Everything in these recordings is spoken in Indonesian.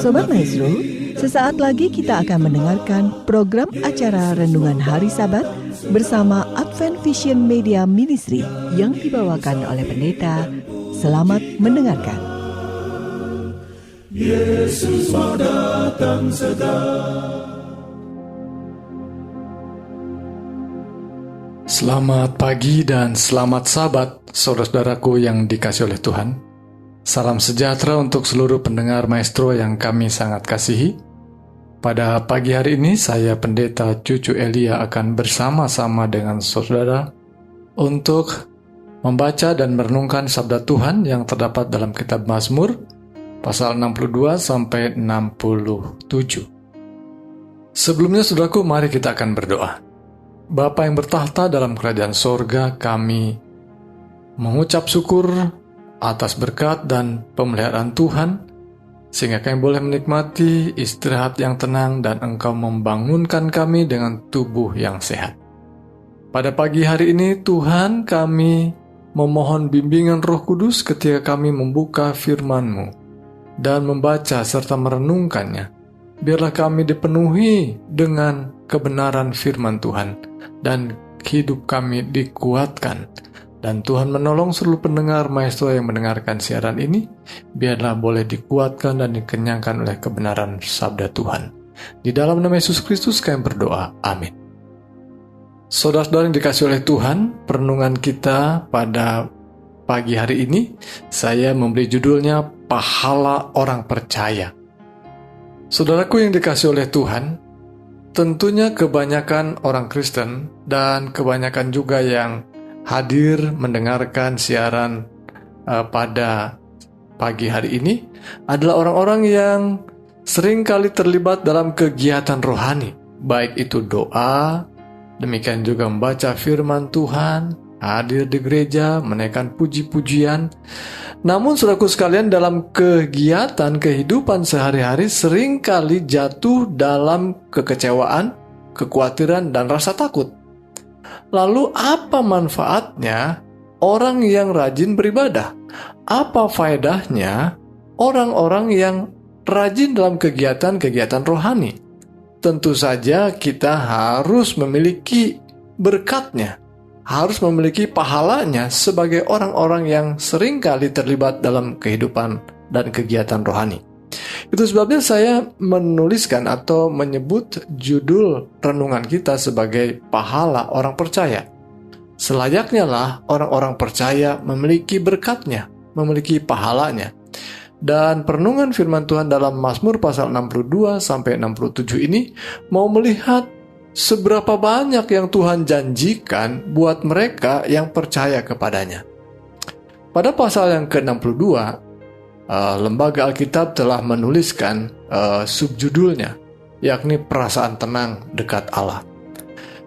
Sobat Maestro, sesaat lagi kita akan mendengarkan program acara Renungan Hari Sabat bersama Advent Vision Media Ministry yang dibawakan oleh pendeta. Selamat mendengarkan. Yesus mau datang segera. Selamat pagi dan selamat Sabat, saudara-saudaraku yang dikasihi oleh Tuhan. Salam sejahtera untuk seluruh pendengar Maestro yang kami sangat kasihi. Pada pagi hari ini, saya Pendeta Cucu Elia akan bersama-sama dengan saudara untuk membaca dan merenungkan sabda Tuhan yang terdapat dalam kitab Mazmur, pasal 62 sampai 67. Sebelumnya, saudaraku, mari kita akan berdoa. Bapa yang bertahta dalam kerajaan sorga, kami mengucap syukur atas berkat dan pemeliharaan Tuhan, sehingga kami boleh menikmati istirahat yang tenang dan Engkau membangunkan kami dengan tubuh yang sehat. Pada pagi hari ini, Tuhan, kami memohon bimbingan Roh Kudus ketika kami membuka firman-Mu dan membaca serta merenungkannya. Biarlah kami dipenuhi dengan kebenaran firman Tuhan dan hidup kami dikuatkan. Dan Tuhan menolong seluruh pendengar Maestro yang mendengarkan siaran ini, biarlah boleh dikuatkan dan dikenyangkan oleh kebenaran sabda Tuhan. Di dalam nama Yesus Kristus kami berdoa. Amin. Saudara-saudara yang dikasihi oleh Tuhan, perenungan kita pada pagi hari ini, saya memberi judulnya Pahala Orang Percaya. Saudaraku yang dikasihi oleh Tuhan, tentunya kebanyakan orang Kristen dan kebanyakan juga yang hadir mendengarkan siaran pada pagi hari ini adalah orang-orang yang sering kali terlibat dalam kegiatan rohani, baik itu doa, demikian juga membaca firman Tuhan, hadir di gereja, menaikkan puji-pujian. Namun saudaraku sekalian, dalam kegiatan kehidupan sehari-hari sering kali jatuh dalam kekecewaan, kekhawatiran, dan rasa takut. Lalu apa manfaatnya orang yang rajin beribadah? Apa faedahnya orang-orang yang rajin dalam kegiatan-kegiatan rohani? Tentu saja kita harus memiliki berkatnya, harus memiliki pahalanya sebagai orang-orang yang seringkali terlibat dalam kehidupan dan kegiatan rohani. Itu sebabnya saya menuliskan atau menyebut judul renungan kita sebagai pahala orang percaya. Selayaknya lah orang-orang percaya memiliki berkatnya, memiliki pahalanya. Dan perenungan firman Tuhan dalam Mazmur pasal 62 sampai 67 ini mau melihat seberapa banyak yang Tuhan janjikan buat mereka yang percaya kepadanya. Pada pasal yang ke-62, Lembaga Alkitab telah menuliskan subjudulnya, yakni perasaan tenang dekat Allah.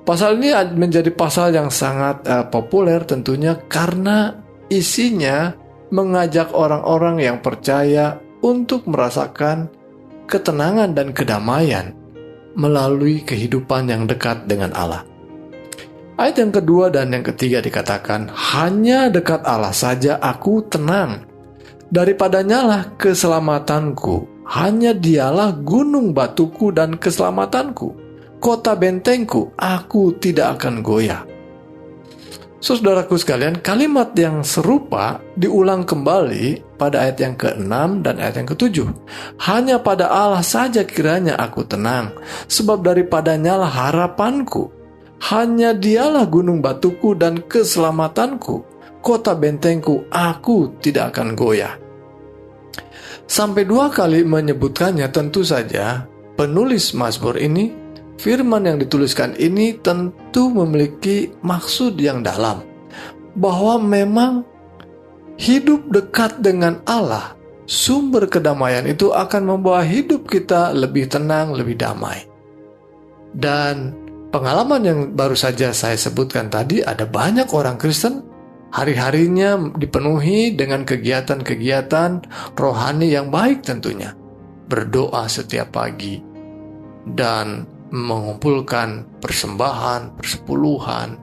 Pasal ini menjadi pasal yang sangat populer tentunya karena isinya mengajak orang-orang yang percaya untuk merasakan ketenangan dan kedamaian melalui kehidupan yang dekat dengan Allah. Ayat yang kedua dan yang ketiga dikatakan, hanya dekat Allah saja aku tenang. Daripadanya lah keselamatanku, hanya dialah gunung batuku dan keselamatanku, kota bentengku, aku tidak akan goyah. Saudaraku sekalian, kalimat yang serupa diulang kembali pada ayat yang ke-6 dan ayat yang ke-7. Hanya pada Allah saja kiranya aku tenang, sebab daripadanya lah harapanku. Hanya dialah gunung batuku dan keselamatanku, kota bentengku, aku tidak akan goyah. Sampai 2 kali menyebutkannya. Tentu saja penulis Mazmur ini, firman yang dituliskan ini tentu memiliki maksud yang dalam, bahwa memang hidup dekat dengan Allah, sumber kedamaian itu akan membawa hidup kita lebih tenang, lebih damai. Dan pengalaman yang baru saja saya sebutkan tadi, ada banyak orang Kristen hari-harinya dipenuhi dengan kegiatan-kegiatan rohani yang baik tentunya. Berdoa setiap pagi dan mengumpulkan persembahan, persepuluhan,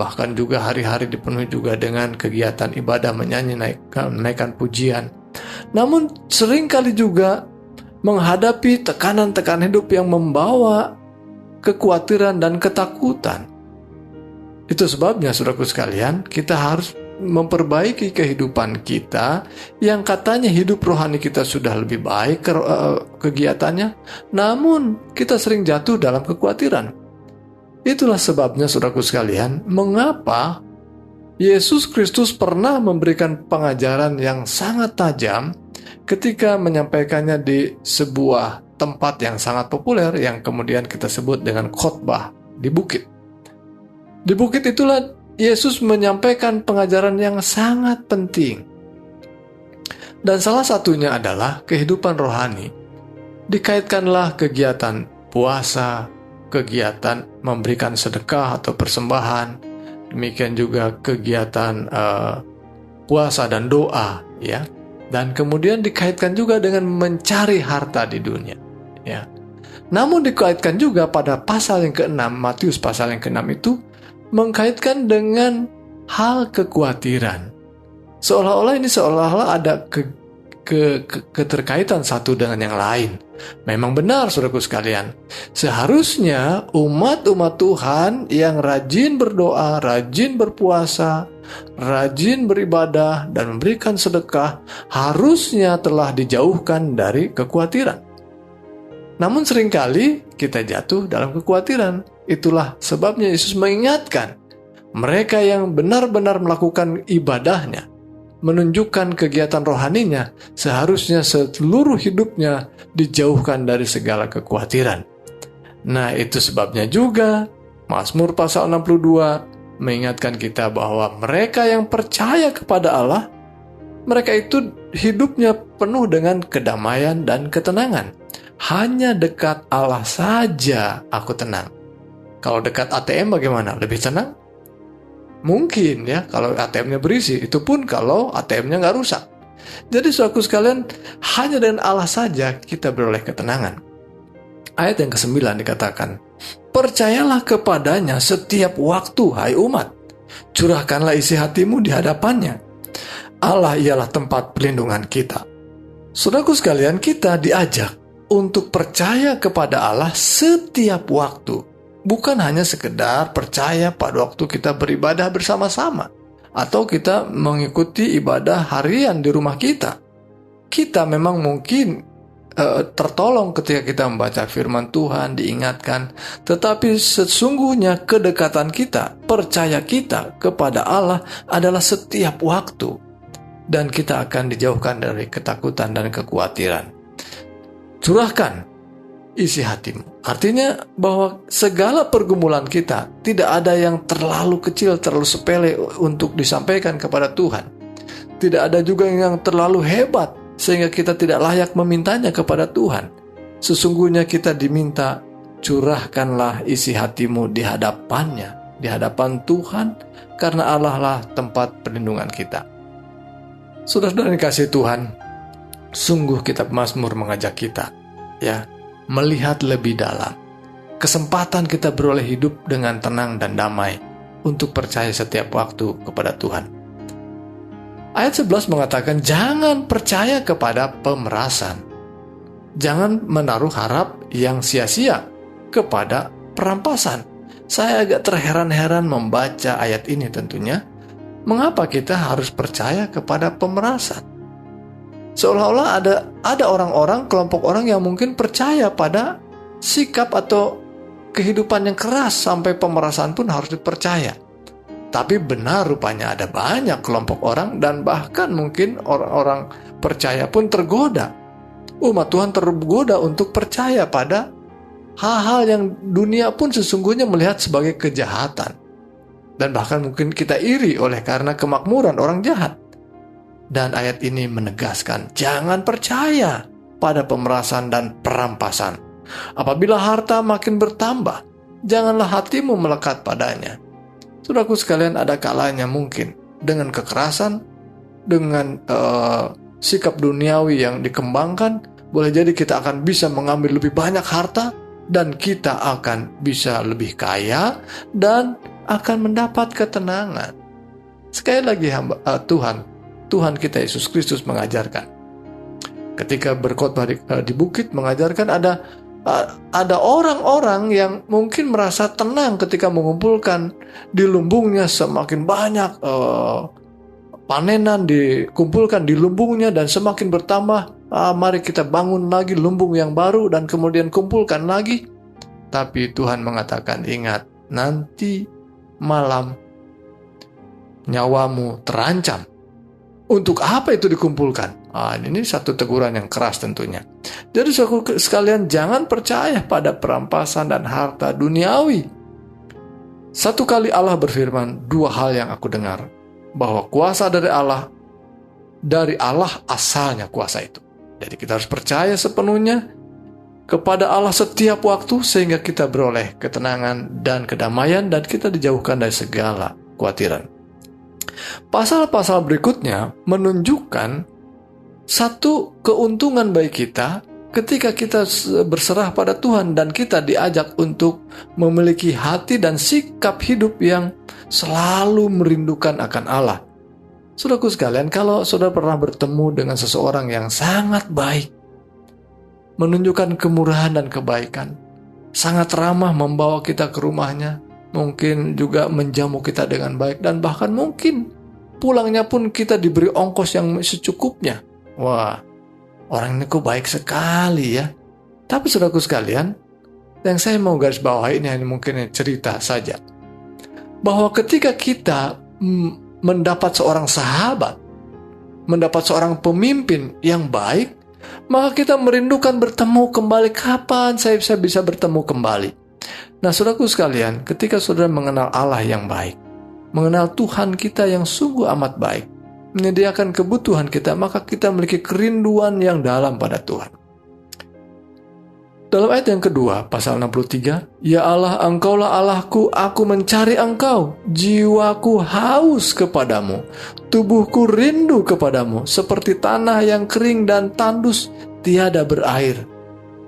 bahkan juga hari-hari dipenuhi juga dengan kegiatan ibadah, menyanyi, menaikkan pujian. Namun seringkali juga menghadapi tekanan-tekanan hidup yang membawa kekhawatiran dan ketakutan. Itu sebabnya, saudaraku sekalian, kita harus memperbaiki kehidupan kita yang katanya hidup rohani kita sudah lebih baik kegiatannya, namun kita sering jatuh dalam kekhawatiran. Itulah sebabnya, saudaraku sekalian, mengapa Yesus Kristus pernah memberikan pengajaran yang sangat tajam ketika menyampaikannya di sebuah tempat yang sangat populer yang kemudian kita sebut dengan khotbah di bukit. Di bukit itulah Yesus menyampaikan pengajaran yang sangat penting. Dan salah satunya adalah kehidupan rohani. Dikaitkanlah kegiatan puasa, kegiatan memberikan sedekah atau persembahan, demikian juga kegiatan puasa dan doa, ya. Dan kemudian dikaitkan juga dengan mencari harta di dunia, ya. Namun dikaitkan juga pada pasal yang ke-6, Matius pasal yang ke-6 itu mengkaitkan dengan hal kekhawatiran. Seolah-olah ada keterkaitan satu dengan yang lain. Memang benar, saudaraku sekalian. Seharusnya umat-umat Tuhan yang rajin berdoa, rajin berpuasa, rajin beribadah, dan memberikan sedekah harusnya telah dijauhkan dari kekhawatiran. Namun seringkali kita jatuh dalam kekhawatiran. Itulah sebabnya Yesus mengingatkan mereka yang benar-benar melakukan ibadahnya, menunjukkan kegiatan rohaninya, seharusnya seluruh hidupnya dijauhkan dari segala kekhawatiran. Nah, itu sebabnya juga Mazmur pasal 62 mengingatkan kita bahwa mereka yang percaya kepada Allah, mereka itu hidupnya penuh dengan kedamaian dan ketenangan. Hanya dekat Allah saja aku tenang. Kalau dekat ATM bagaimana? Lebih tenang? Mungkin ya, kalau ATM-nya berisi. Itu pun kalau ATM-nya nggak rusak. Jadi saudaraku sekalian, hanya dengan Allah saja kita beroleh ketenangan. Ayat yang ke-9 dikatakan, percayalah kepadanya setiap waktu, hai umat. Curahkanlah isi hatimu di hadapannya. Allah ialah tempat perlindungan kita. Saudaraku sekalian, kita diajak untuk percaya kepada Allah setiap waktu. Bukan hanya sekedar percaya pada waktu kita beribadah bersama-sama atau kita mengikuti ibadah harian di rumah kita. Kita memang mungkin tertolong ketika kita membaca firman Tuhan, diingatkan, tetapi sesungguhnya kedekatan kita, percaya kita kepada Allah adalah setiap waktu, dan kita akan dijauhkan dari ketakutan dan kekhawatiran. Curahkan isi hatimu. Artinya bahwa segala pergumulan kita tidak ada yang terlalu kecil, terlalu sepele untuk disampaikan kepada Tuhan. Tidak ada juga yang terlalu hebat sehingga kita tidak layak memintanya kepada Tuhan. Sesungguhnya kita diminta, curahkanlah isi hatimu di hadapannya, di hadapan Tuhan, karena Allah lah tempat perlindungan kita. Saudara-saudara yang dikasihi Tuhan, sungguh kitab Mazmur mengajak kita, ya, melihat lebih dalam. Kesempatan kita beroleh hidup dengan tenang dan damai untuk percaya setiap waktu kepada Tuhan. Ayat 11 mengatakan, jangan percaya kepada pemerasan. Jangan menaruh harap yang sia-sia kepada perampasan. Saya agak terheran-heran membaca ayat ini tentunya. Mengapa kita harus percaya kepada pemerasan? Seolah-olah ada orang-orang, kelompok orang yang mungkin percaya pada sikap atau kehidupan yang keras sampai pemerasan pun harus dipercaya. Tapi benar rupanya ada banyak kelompok orang dan bahkan mungkin orang-orang percaya pun tergoda. Umat Tuhan tergoda untuk percaya pada hal-hal yang dunia pun sesungguhnya melihat sebagai kejahatan. Dan bahkan mungkin kita iri oleh karena kemakmuran orang jahat. Dan ayat ini menegaskan, jangan percaya pada pemerasan dan perampasan. Apabila harta makin bertambah, janganlah hatimu melekat padanya. Saudaraku sekalian, ada kalanya mungkin dengan kekerasan, dengan sikap duniawi yang dikembangkan, boleh jadi kita akan bisa mengambil lebih banyak harta, dan kita akan bisa lebih kaya, dan akan mendapat ketenangan. Sekali lagi Tuhan kita Yesus Kristus mengajarkan, ketika berkhotbah di bukit mengajarkan ada orang-orang yang mungkin merasa tenang ketika mengumpulkan di lumbungnya semakin banyak panenan dikumpulkan di lumbungnya dan semakin bertambah. Mari kita bangun lagi lumbung yang baru dan kemudian kumpulkan lagi. Tapi Tuhan mengatakan, ingat, nanti malam nyawamu terancam. Untuk apa itu dikumpulkan? Ini satu teguran yang keras tentunya. Jadi saudara sekalian, jangan percaya pada perampasan dan harta duniawi. Satu kali Allah berfirman, dua hal yang aku dengar. Bahwa kuasa dari Allah asalnya kuasa itu. Jadi kita harus percaya sepenuhnya kepada Allah setiap waktu sehingga kita beroleh ketenangan dan kedamaian dan kita dijauhkan dari segala kekhawatiran. Pasal-pasal berikutnya menunjukkan satu keuntungan bagi kita ketika kita berserah pada Tuhan dan kita diajak untuk memiliki hati dan sikap hidup yang selalu merindukan akan Allah. Saudaraku sekalian, kalau saudara pernah bertemu dengan seseorang yang sangat baik, menunjukkan kemurahan dan kebaikan, sangat ramah membawa kita ke rumahnya, mungkin juga menjamu kita dengan baik, dan bahkan mungkin pulangnya pun kita diberi ongkos yang secukupnya. Wah, orang ini kok baik sekali ya. Tapi saudaraku sekalian, yang saya mau garis bawahi ini hanya mungkin cerita saja. Bahwa ketika kita mendapat seorang sahabat, mendapat seorang pemimpin yang baik, maka kita merindukan bertemu kembali. Kapan saya bisa bertemu kembali? Nah, saudaraku sekalian, ketika saudara mengenal Allah yang baik, mengenal Tuhan kita yang sungguh amat baik, menyediakan kebutuhan kita, maka kita memiliki kerinduan yang dalam pada Tuhan. Dalam ayat yang kedua, pasal 63, Ya Allah, Engkaulah Allahku, aku mencari Engkau, jiwaku haus kepadamu, tubuhku rindu kepadamu, seperti tanah yang kering dan tandus, tiada berair.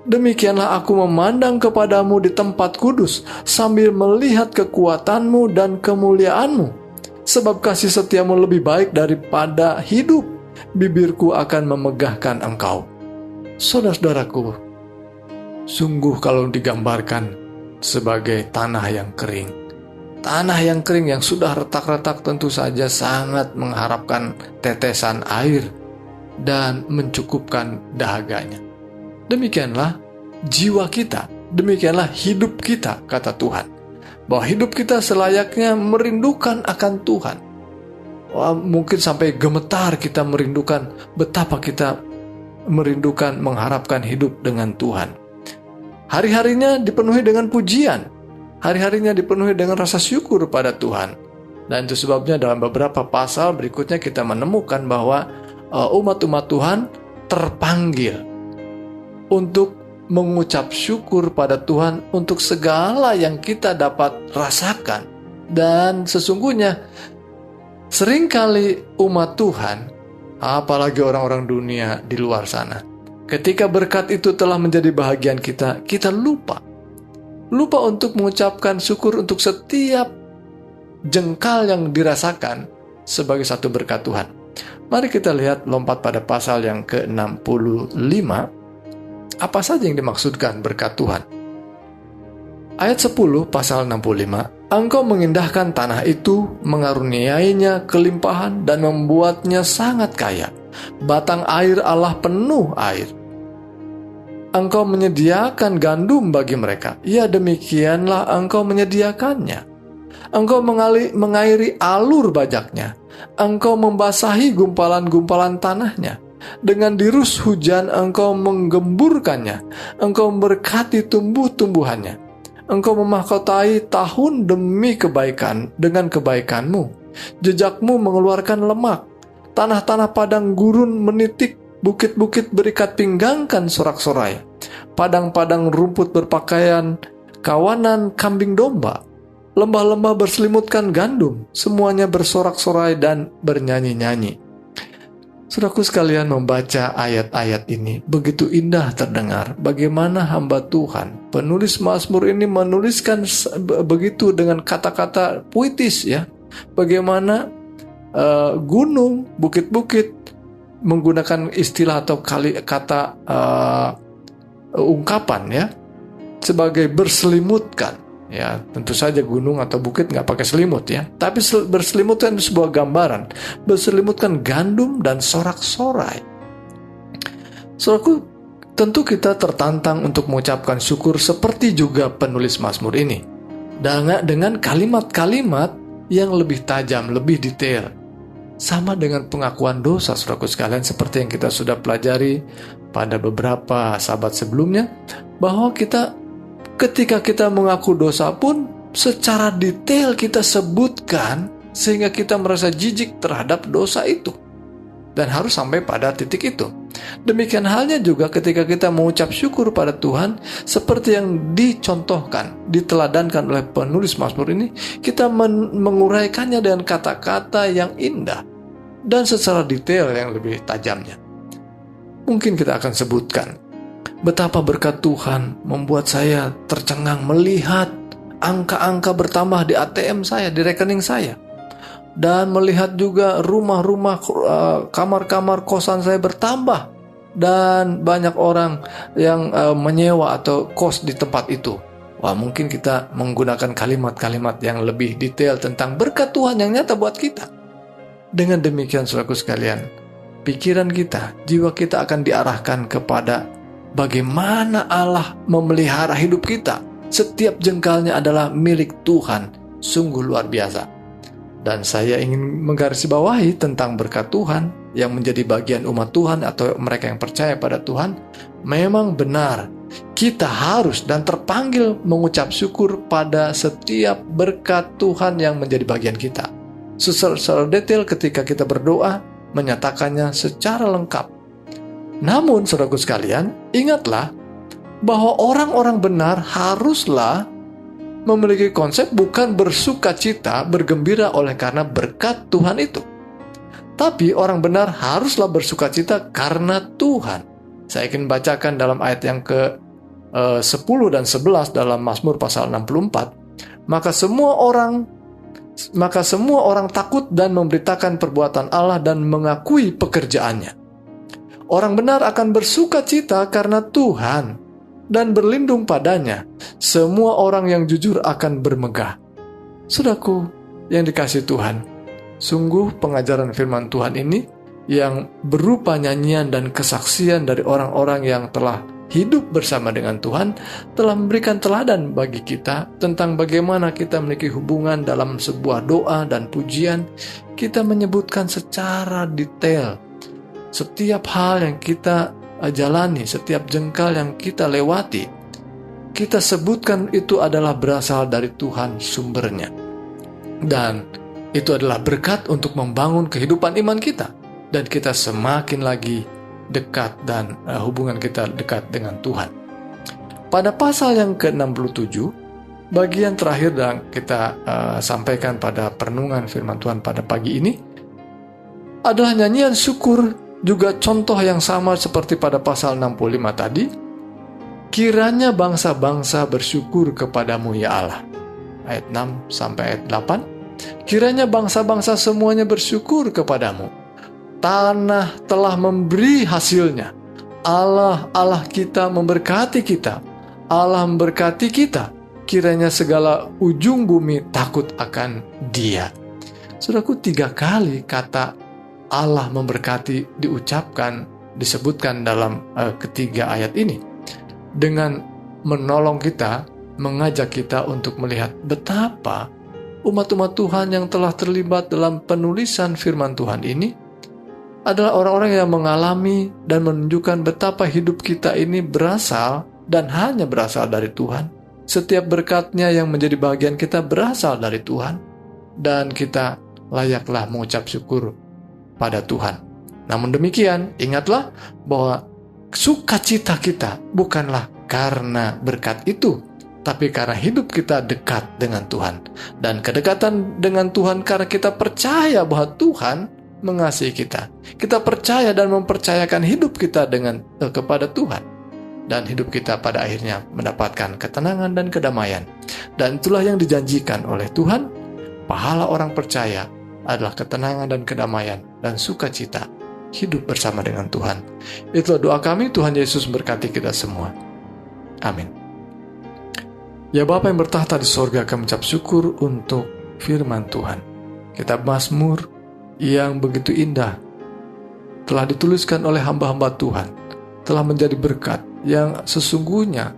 Demikianlah aku memandang kepadamu di tempat kudus, sambil melihat kekuatanmu dan kemuliaanmu. Sebab kasih setiamu lebih baik daripada hidup, bibirku akan memegahkan Engkau. Saudara-saudaraku, sungguh kalau digambarkan sebagai tanah yang kering. Tanah yang kering yang sudah retak-retak tentu saja sangat mengharapkan tetesan air dan mencukupkan dahaganya. Demikianlah jiwa kita, demikianlah hidup kita, kata Tuhan. Bahwa hidup kita selayaknya merindukan akan Tuhan. Mungkin sampai gemetar kita merindukan betapa kita merindukan mengharapkan hidup dengan Tuhan. Hari-harinya dipenuhi dengan pujian, hari-harinya dipenuhi dengan rasa syukur pada Tuhan. Dan itu sebabnya dalam beberapa pasal berikutnya kita menemukan bahwa umat-umat Tuhan terpanggil untuk mengucap syukur pada Tuhan untuk segala yang kita dapat rasakan. Dan sesungguhnya seringkali umat Tuhan, apalagi orang-orang dunia di luar sana, ketika berkat itu telah menjadi bahagian kita, kita lupa untuk mengucapkan syukur untuk setiap jengkal yang dirasakan sebagai satu berkat Tuhan. Mari kita lihat, lompat pada pasal yang ke-65. Apa saja yang dimaksudkan berkat Tuhan? Ayat 10 pasal 65. Engkau mengindahkan tanah itu, mengaruniainya kelimpahan dan membuatnya sangat kaya. Batang air Allah penuh air. Engkau menyediakan gandum bagi mereka. Ya, demikianlah Engkau menyediakannya. Engkau mengairi alur bajaknya. Engkau membasahi gumpalan-gumpalan tanahnya. Dengan dirus hujan Engkau menggemburkannya. Engkau memberkati tumbuh-tumbuhannya. Engkau memahkotai tahun demi kebaikan dengan kebaikanmu. Jejakmu mengeluarkan lemak. Tanah-tanah padang gurun menitik. Bukit-bukit berikat pinggangkan sorak-sorai. Padang-padang rumput berpakaian kawanan kambing domba. Lembah-lembah berselimutkan gandum. Semuanya bersorak-sorai dan bernyanyi-nyanyi. Saudaraku sekalian, membaca ayat-ayat ini begitu indah terdengar. Bagaimana hamba Tuhan, penulis Mazmur ini menuliskan begitu dengan kata-kata puitis ya. Bagaimana gunung, bukit-bukit menggunakan istilah atau kata ungkapan ya, sebagai berselimutkan. Ya, tentu saja gunung atau bukit nggak pakai selimut ya. Tapi berselimut kan sebuah gambaran. Berselimutkan gandum dan sorak-sorai. Saudaraku, tentu kita tertantang untuk mengucapkan syukur seperti juga penulis Mazmur ini. Dengan kalimat-kalimat yang lebih tajam, lebih detail. Sama dengan pengakuan dosa, saudaraku sekalian, seperti yang kita sudah pelajari pada beberapa sahabat sebelumnya, bahwa ketika kita mengaku dosa pun secara detail kita sebutkan sehingga kita merasa jijik terhadap dosa itu. Dan harus sampai pada titik itu. Demikian halnya juga ketika kita mengucap syukur pada Tuhan, seperti yang dicontohkan, diteladankan oleh penulis Mazmur ini, kita menguraikannya dengan kata-kata yang indah dan secara detail yang lebih tajamnya. Mungkin kita akan sebutkan betapa berkat Tuhan membuat saya tercengang melihat angka-angka bertambah di ATM saya, di rekening saya. Dan melihat juga rumah-rumah, kamar-kamar kosan saya bertambah. Dan banyak orang yang menyewa atau kos di tempat itu. Wah, mungkin kita menggunakan kalimat-kalimat yang lebih detail tentang berkat Tuhan yang nyata buat kita. Dengan demikian, saudaraku sekalian, pikiran kita, jiwa kita akan diarahkan kepada bagaimana Allah memelihara hidup kita. Setiap jengkalnya adalah milik Tuhan. Sungguh luar biasa. Dan saya ingin menggarisbawahi tentang berkat Tuhan yang menjadi bagian umat Tuhan atau mereka yang percaya pada Tuhan. Memang benar, kita harus dan terpanggil mengucap syukur pada setiap berkat Tuhan yang menjadi bagian kita. Secara detail ketika kita berdoa, menyatakannya secara lengkap. Namun, saudaraku sekalian, ingatlah bahwa orang-orang benar haruslah memiliki konsep bukan bersuka cita, bergembira oleh karena berkat Tuhan itu. Tapi orang benar haruslah bersuka cita karena Tuhan. Saya ingin bacakan dalam ayat yang ke-10 dan 11 dalam Mazmur pasal 64. Maka semua orang takut dan memberitakan perbuatan Allah dan mengakui pekerjaannya. Orang benar akan bersuka cita karena Tuhan dan berlindung padanya. Semua orang yang jujur akan bermegah. Saudaraku yang dikasihi Tuhan, sungguh pengajaran firman Tuhan ini yang berupa nyanyian dan kesaksian dari orang-orang yang telah hidup bersama dengan Tuhan, telah memberikan teladan bagi kita tentang bagaimana kita memiliki hubungan dalam sebuah doa dan pujian. Kita menyebutkan secara detail setiap hal yang kita jalani, setiap jengkal yang kita lewati, kita sebutkan itu adalah berasal dari Tuhan sumbernya. Dan itu adalah berkat untuk membangun kehidupan iman kita. Dan kita semakin lagi dekat dan hubungan kita dekat dengan Tuhan. Pada pasal yang ke-67, bagian terakhir yang kita sampaikan pada perenungan firman Tuhan pada pagi ini adalah nyanyian syukur. Juga contoh yang sama seperti pada pasal 65 tadi. Kiranya bangsa-bangsa bersyukur kepadamu ya Allah. Ayat 6 sampai ayat 8. Kiranya bangsa-bangsa semuanya bersyukur kepadamu. Tanah telah memberi hasilnya. Allah kita memberkati kita. Allah memberkati kita. Kiranya segala ujung bumi takut akan Dia. Saudaraku, 3 kali kata Allah memberkati disebutkan dalam ketiga ayat ini, dengan menolong kita, mengajak kita untuk melihat betapa umat-umat Tuhan yang telah terlibat dalam penulisan firman Tuhan ini adalah orang-orang yang mengalami dan menunjukkan betapa hidup kita ini berasal dan hanya berasal dari Tuhan. Setiap berkatnya yang menjadi bagian kita berasal dari Tuhan, dan kita layaklah mengucap syukur pada Tuhan. Namun demikian, ingatlah bahwa sukacita kita bukanlah karena berkat itu, tapi karena hidup kita dekat dengan Tuhan. Dan kedekatan dengan Tuhan karena kita percaya bahwa Tuhan mengasihi kita. Kita percaya dan mempercayakan hidup kita kepada Tuhan. Dan hidup kita pada akhirnya mendapatkan ketenangan dan kedamaian. Dan itulah yang dijanjikan oleh Tuhan. Pahala orang percaya adalah ketenangan dan kedamaian dan sukacita hidup bersama dengan Tuhan. Itulah doa kami. Tuhan Yesus berkati kita semua. Amin. Ya Bapa yang bertahta di sorga, kami mengucap syukur untuk firman Tuhan. Kitab Mazmur yang begitu indah telah dituliskan oleh hamba-hamba Tuhan, telah menjadi berkat yang sesungguhnya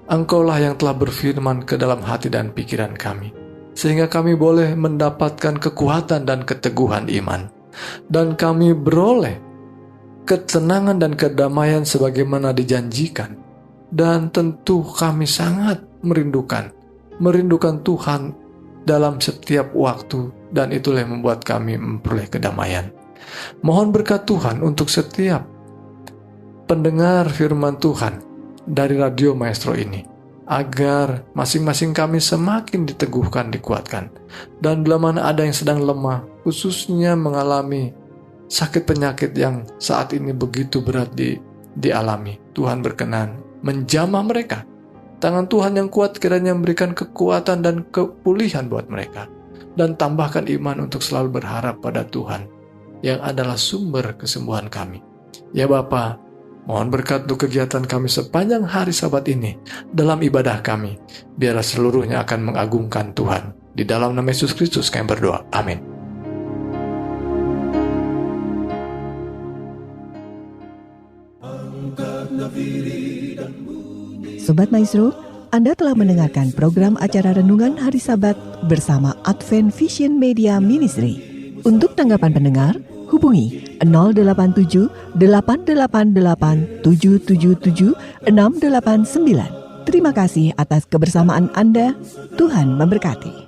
Engkaulah yang telah berfirman ke dalam hati dan pikiran kami, sehingga kami boleh mendapatkan kekuatan dan keteguhan iman, dan kami beroleh ketenangan dan kedamaian sebagaimana dijanjikan. Dan tentu kami sangat merindukan Tuhan dalam setiap waktu, dan itulah yang membuat kami memperoleh kedamaian. Mohon berkat Tuhan untuk setiap pendengar firman Tuhan dari Radio Maestro ini, agar masing-masing kami semakin diteguhkan, dikuatkan. Dan bila mana ada yang sedang lemah, khususnya mengalami sakit penyakit yang saat ini begitu berat dialami, Tuhan berkenan menjamah mereka. Tangan Tuhan yang kuat kiranya memberikan kekuatan dan kepulihan buat mereka, dan tambahkan iman untuk selalu berharap pada Tuhan yang adalah sumber kesembuhan kami. Ya Bapa, mohon berkat untuk kegiatan kami sepanjang hari Sabat ini dalam ibadah kami. Biarlah seluruhnya akan mengagungkan Tuhan. Di dalam nama Yesus Kristus kami berdoa. Amin. Sobat Maestro, Anda telah mendengarkan program acara Renungan Hari Sabat bersama Advent Vision Media Ministry. Untuk tanggapan pendengar, hubungi 087 888 777 689. Terima kasih atas kebersamaan Anda. Tuhan memberkati.